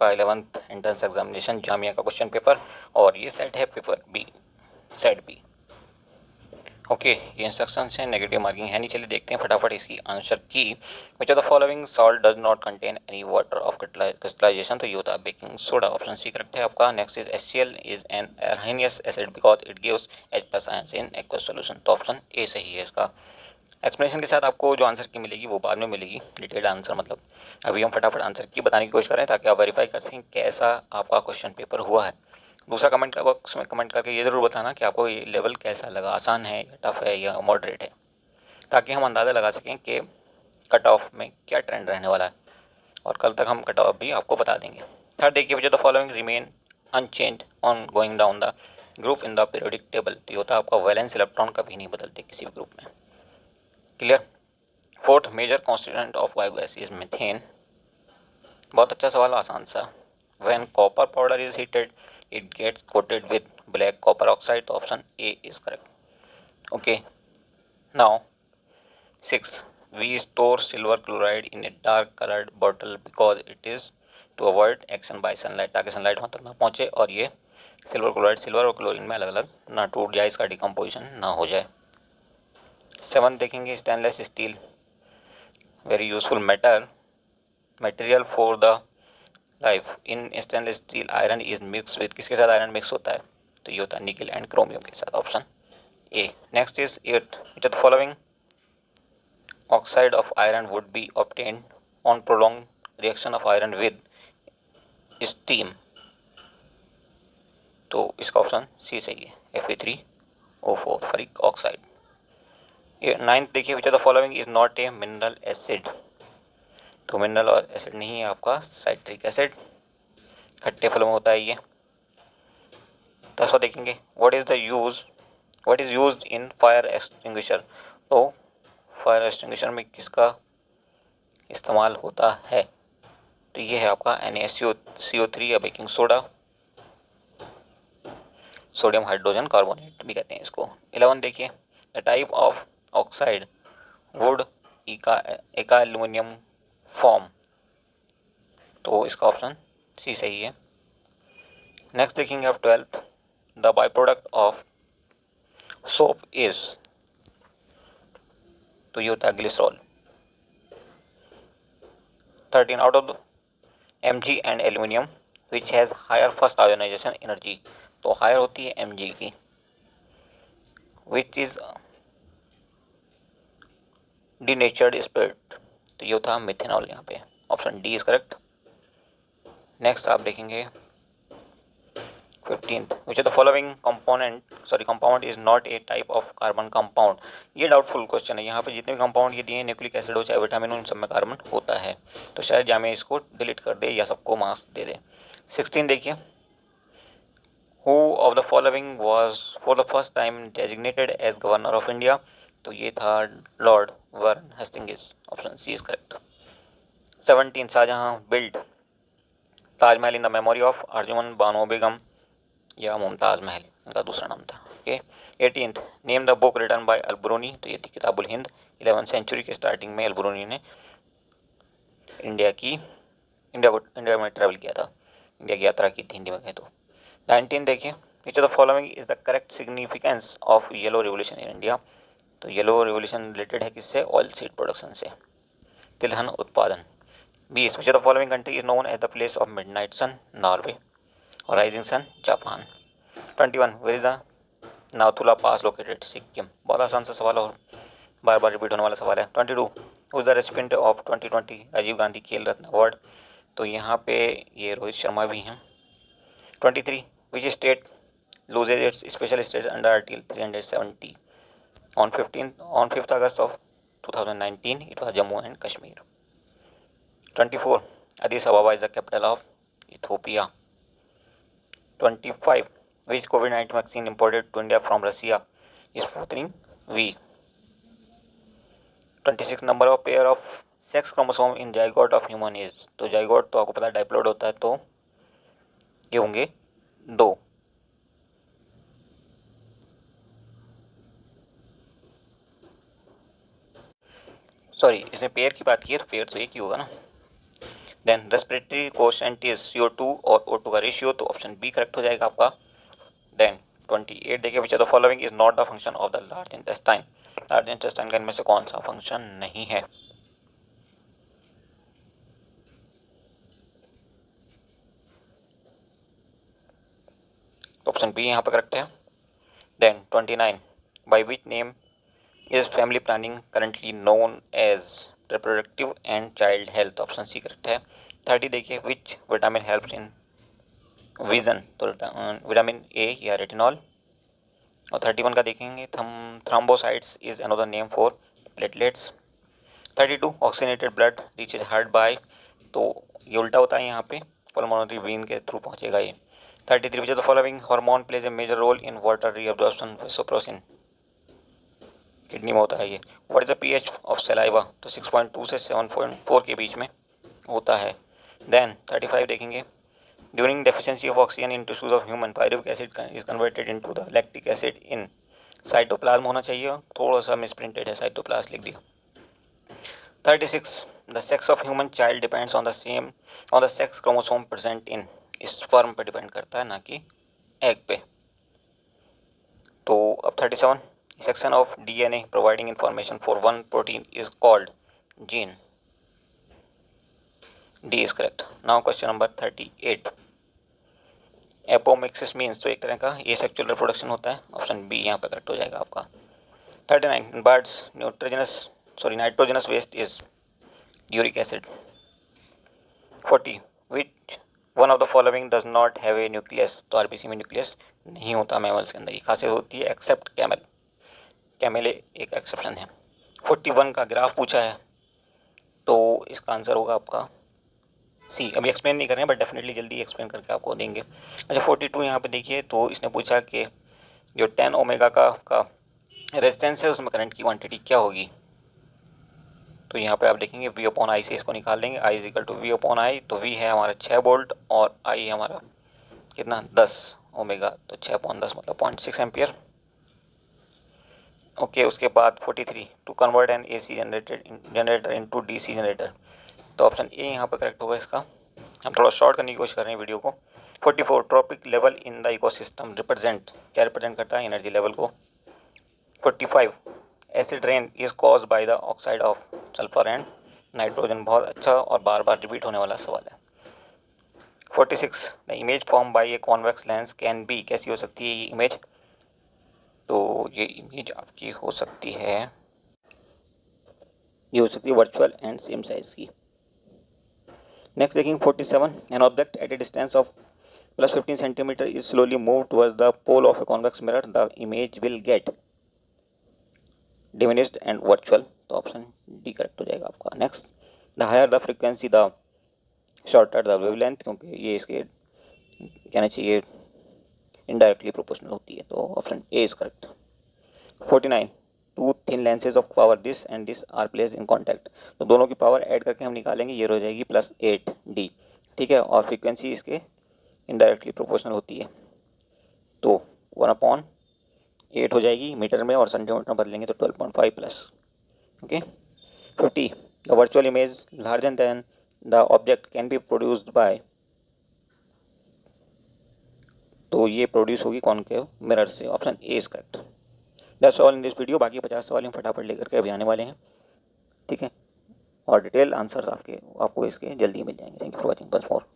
का 11th entrance examination Jamia का question paper, और ये सेट है paper B, set B. Okay, ये इंस्ट्रक्शंस हैं, नेगेटिव मार्किंग है नहीं। चलिए देखते हैं फटाफट इसकी answer key. Which of the following salt does not contain any water of crystallisation, तो ये होता है baking soda, option C correct है आपका। Next is HCl is an Arrhenius acid because it gives H+ ions in aqueous solution, तो option A सही है इसका। एक्सप्लेनेशन के साथ आपको जो आंसर की मिलेगी वो बाद में मिलेगी, डिटेल्ड आंसर मतलब। अभी हम फटाफट आंसर की बताने की कोशिश करें ताकि आप वेरीफाई कर सकें कैसा आपका क्वेश्चन पेपर हुआ है। दूसरा कमेंट बॉक्स में कमेंट करके ये ज़रूर बताना कि आपको ये लेवल कैसा लगा, आसान है या टफ है या मॉडरेट है, ताकि हम अंदाज़ा लगा सकें कि कट ऑफ में क्या ट्रेंड रहने वाला है, और कल तक हम कट ऑफ भी आपको बता देंगे। थर्ड देखिए, which of the following remain unchanged on going down the group in the periodic table, तो ये होता है आपका वैलेंस इलेक्ट्रॉन कभी नहीं बदलते किसी भी ग्रुप में। Clear. Fourth major constituent of biogas is methane, बहुत अच्छा सवाल, आसान सा। When copper powder is heated it gets coated with black copper oxide, तो option A is correct. Okay, now 6, we store silver chloride in a dark colored bottle because it is to avoid action by sunlight, ताकि sunlight वहाँ तक ना पहुँचे और ये silver chloride silver और chlorine में अलग अलग ना टूट जाए, इसका डिकम्पोजिशन ना हो जाए। 7 देखेंगे, stainless steel very useful material for the life. In stainless steel iron is mix with, किसके साथ आयरन मिक्स होता है, तो ये होता है निकल एंड क्रोमियम के साथ, option A. Next is 8, which of the following oxide of iron would be obtained on prolonged reaction of iron with steam, तो इसका ऑप्शन सी सही है, Fe3O4 फरिक ऑक्साइड। ये 9th देखिए, which of the following is not a mineral acid, तो mineral और acid नहीं है आपका साइट्रिक एसिड, खट्टे फलों में होता है ये। 10वां देखेंगे, what is used in fire extinguisher, तो फायर एक्सटिंग्विशर में किसका इस्तेमाल होता है, तो ये है आपका NaCO3 या baking soda, sodium hydrogen carbonate भी कहते हैं इसको। 11 देखिए, the type of oxide would एका एल्यूमिनियम फॉर्म, तो इसका ऑप्शन सी सही है। नेक्स्ट देखेंगे आप 12th, the by product of soap is, तो ये होता है glycerol. 13, out of Mg and aluminium which has higher first ionisation energy, तो हायर होती है Mg की, विच इज डीनेचर्ड स्पिरिट, तो ये होता है मिथेनॉल, यहाँ पे option D is correct. Next आप देखेंगे 15th, which of the following compound is not a type of carbon compound, ये डाउटफुल क्वेश्चन है, यहाँ पे जितने भी कंपाउंड ये दिए हैं, न्यूक्लिक एसिड हो चाहे विटामिन हो, उन सब में कार्बन होता है, तो शायद जामे इसको डिलीट कर दे या सबको मार्क्स दे दे। 16 देखिए, who of the following was for the first time designated as governor of India, तो ये था Lord Warren Hastings, option C is correct. 17, Shahjahan build Taj Mahal in the memory of Arjuman Bano Begum या मुमताज़ महल, इनका दूसरा नाम था। ओके, 18th, name the book written by Alberuni, तो ये थी किताबुल हिंद। 11th सेंचुरी के स्टार्टिंग में अलबरूनी ने इंडिया में ट्रैवल किया था, इंडिया की यात्रा की थी हिंदी में कहें तो। 19 देखिए, which of the following is the correct significance of yellow revolution in India, तो येलो रिवोल्यूशन रिलेटेड है किससे, ऑयल सीड प्रोडक्शन से, तिलहन उत्पादन। 20, which of the following country is known as the place of midnight sun, Norway, और rising sun, Japan. 21, where is the Nathula pass located, Sikkim, बहुत आसान सा सवाल और बार बार रिपीट होने वाला सवाल है। 22, who is the recipient of 2020 Rajiv Gandhi Khel Ratna award, तो यहाँ पे ये रोहित शर्मा भी हैं। 23, which state loses it's special status under article 370 on 5th August of 2019, it was Jammu and Kashmir. 24, अदीस अबाबा is the capital of Ethiopia. 25, which COVID-19 vaccine imported to India from Russia is Sputnik V. 26, number of pair of sex chromosome in zygote of human is, तो zygote तो आपको पता है diploid होता है, तो ये होंगे 2। सॉरी, इसमें पेयर की बात की है तो पेयर तो एक ही होगा ना। Then respiratory quotient is CO2 और O2 का रेशियो, तो ऑप्शन बी करेक्ट हो जाएगा आपका। देन 28 देखिए, which of the following is not the function of the large intestine. Large intestine का इनमें से कौन सा फंक्शन नहीं है? ऑप्शन बी यहाँ पर करेक्ट है। Then 29 by which name is family planning currently known as reproductive and child health, option C correct है। 30 देखिए, which vitamin helps in vision, तो विटामिन ए या रेटिनॉल। और 31 का देखेंगे, thrombocytes is another name for platelets. 32 oxygenated blood reaches heart by, तो ये उल्टा होता है यहाँ पे, पल्मोनरी वेन के थ्रू पहुंचेगा ये। 33 which of the following hormone plays a major role in water reabsorption, vasopressin, kidney में होता है ये। What is the pH of saliva, तो 6.2 से 7.4 के बीच में होता है। देन 35 देखेंगे, during deficiency of oxygen in tissues of human, pyruvic acid is converted into the lactic acid in cytoplasm होना चाहिए, थोड़ा सा मिसप्रिंटेड है, साइटोप्लाज्म लिख दिया। 36 the sex of human child depends on the sex chromosome present in, sperm पे depend करता है ना कि एग पे। तो अब 37 section of DNA providing information for one protein is called gene. D is correct. Now question number 38. Apomixis means, तो एक तरह का asexual reproduction होता है, ऑप्शन बी यहाँ पे करेक्ट हो जाएगा आपका। 39 birds nitrogenous waste is uric acid. 40 which one of the following does not have a nucleus, तो आरबीसी में न्यूक्लियस नहीं होता मैमल्स के अंदर, ये खासियत होती है एक्सेप्ट कैमल, कैमेले एक एक्सेप्शन है। 41 का ग्राफ पूछा है, तो इसका आंसर होगा आपका सी। अभी एक्सप्लेन नहीं कर रहे हैं बट डेफिनेटली जल्दी एक्सप्लेन करके आपको देंगे। अच्छा 42 यहाँ पे देखिए, तो इसने पूछा कि जो 10 ओमेगा का रेजिस्टेंस है उसमें करंट की क्वांटिटी क्या होगी। तो यहाँ पे आप देखेंगे V अपॉन आई से इसको निकाल देंगे, I is equal to V upon I, तो V है हमारा 6 वोल्ट और I है हमारा कितना 10 ओमेगा, तो 6 अपॉन 10 मतलब 0.6 एम्पियर। ओके उसके बाद 43 to convert an AC generator into DC generator, तो ऑप्शन ए यहाँ पर करेक्ट होगा इसका। हम थोड़ा शॉर्ट करने की कोशिश कर रहे हैं वीडियो को। 44 trophic level in the ecosystem represent, क्या रिप्रेजेंट करता है, एनर्जी लेवल को। 45 acid rain is cause by the oxide of sulphur and nitrogen, बहुत अच्छा और बार बार रिपीट होने वाला सवाल है। 46 the image form by a convex lens can be, कैसी हो सकती है ये इमेज, तो ये इमेज आपकी हो सकती है, ये हो सकती है वर्चुअल एंड सेम साइज की। नेक्स्ट देखेंगे 47 an object at a distance of +15 centimetre is slowly move towards the pole of a convex mirror, the image will get diminished and virtual, तो ऑप्शन डी करेक्ट हो जाएगा आपका। Next the higher the frequency the shorter the wavelength, क्योंकि ये इसके कहना चाहिए indirectly proportional होती है, तो option A is correct. 49 two thin lenses of power this and this are placed in contact, तो दोनों की पावर ऐड करके हम निकालेंगे, ये हो जाएगी +8D, ठीक है, और फ्रीक्वेंसी इसके इनडायरेक्टली प्रोपोर्शनल होती है, तो 1/8 हो जाएगी मीटर में, और सेंटीमीटर में बदलेंगे तो 12.5 plus. Okay 50 the virtual image larger than the object can be produced by, तो ये प्रोड्यूस होगी कॉनकेव मिरर से, option A is correct. That's all in this video, बाकी 50 सवाल हम फटाफट लेकर के अभी आने वाले हैं, ठीक है, और डिटेल आंसर्स आपको इसके जल्दी मिल जाएंगे। थैंक यू फॉर वॉचिंग, बस फॉर